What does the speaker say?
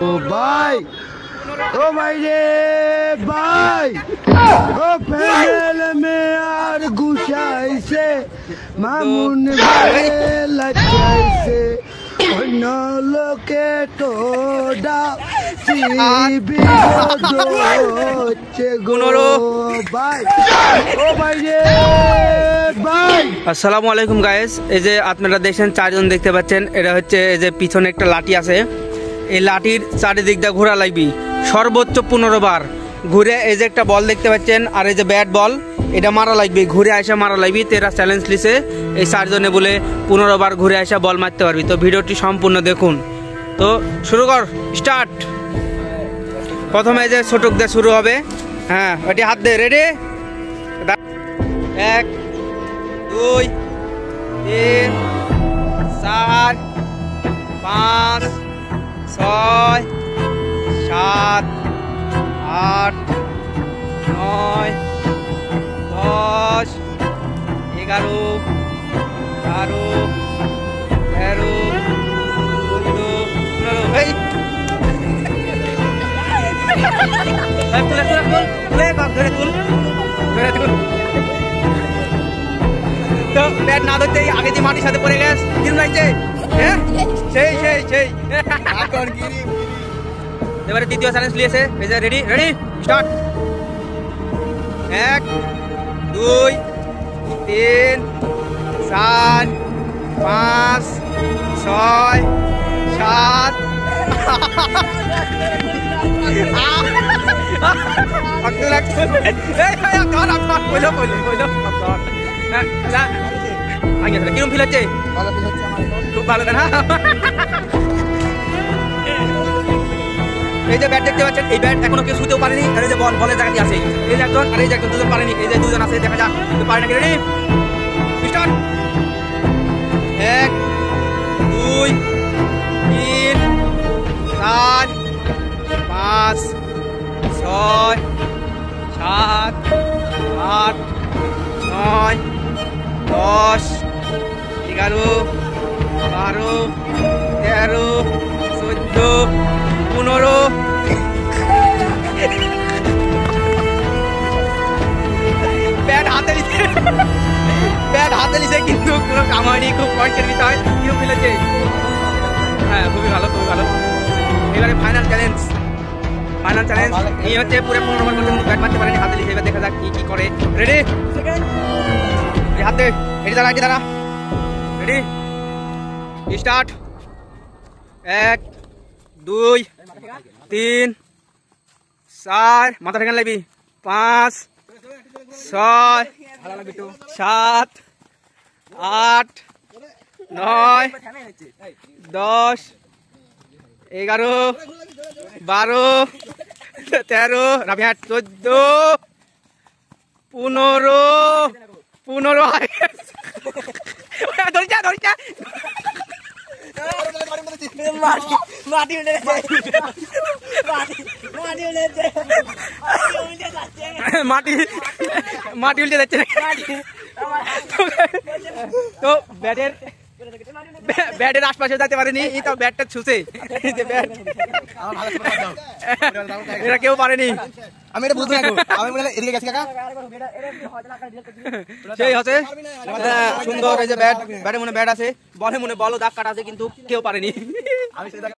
ও ভাই, ও ভাই রে ভাই, ও প্যানেল মে আর ঘুষাইছে, মামুন ভাই লাগাইছে, অন্য লোকে তো আসসালামু আলাইকুম গাইস। এই যে আপনারা দেখছেন চারজন দেখতে পাচ্ছেন, এটা হচ্ছে এই যে পিছনে একটা লাঠি আছে, এই লাঠির চারিদিক দিয়ে ঘোরা লাগবে সর্বোচ্চ 15 বার ঘুরে। এই যে একটা বল দেখতে পাচ্ছেন, আর এই যে ব্যাট বল, এটা মারা লাগবে, ঘুরে আসা মারা লাগবে। তেরা চ্যালেঞ্জ লিছে এই চারজনে বলে 15 বার ঘুরে আসা বল মারতে পারবি। তো ভিডিওটি সম্পূর্ণ দেখুন। তো শুরু কর, স্টার্ট। প্রথমে এই যে ছোটক দিয়ে শুরু হবে। হ্যাঁ, ওটি হাত দে, রেডি? 1 2 3 4 5 6 7 8 9 10 11 12 13 তো ব্যাট না ধরতেই আগে যে মাটির সাথে পড়ে গেছে, কিরম লাগছে? হ্যাঁ, সেই সেই সেই। এবারে দ্বিতীয় চ্যালেঞ্জ নিয়েছে। এই যে রেডি রেডি স্টার্ট। 1 2 3 4 5 6 7 কিরম ফিল হচ্ছে? খুব ভালো না? এই যে ব্যাট দেখতে পাচ্ছেন, এই ব্যাট এখনো কেউ শুতেও পারেনি। আর এই যে বল, বলের জায়গাতে আছে এই যে একজন, আর এই যে একজন, দুজন পারেনি। এই যে দুজন আছে, দেখা যাক পারে নাকি। Ready start. 1 2 3 4 5 6 7 8 9 10 11 12 13 14 15। ব্যাট হাতে নিছে, ব্যাট হাতে নিছে, কিন্তু কোনো কাম হয়নি। খুব কষ্টের বিষয়। কিরকম ফেলেছে? হ্যাঁ, খুবই ভালো, খুবই ভালো। এবারে ফাইনাল চ্যালেঞ্জ, ফাইনাল চ্যালেঞ্জ এই হচ্ছে পুরো 15 বার পর্যন্ত ব্যাট মারতে পারেনি, হাতে লিখে। এবার দেখা যাক কি কি করে। রেডি? হাতে এটি দাঁড়া, এটি দাঁড়া, রেডি স্টার্ট। 1 2 3 4 মাথা ঠেকান লাগবি, 5 6 7 8 9 10 11 12 13 রাবিহাট 14 15 ধরিছা ধরিছা মাটি মাটি উল্টে যাচ্ছে। তো ব্যাটের আশপাশে যেতে পারেনি, এই তো ব্যাটটা ছুঁচে। এটা কেউ পারেনি। আমি এটা বুঝতে এদিকে গেছি কাকা, সেই হচ্ছে সুন্দর। এই যে ব্যাট, ব্যাটে মনে ব্যাট আছে, বলে মনে বলও দাগ কাটা আছে, কিন্তু কেউ পারেনি।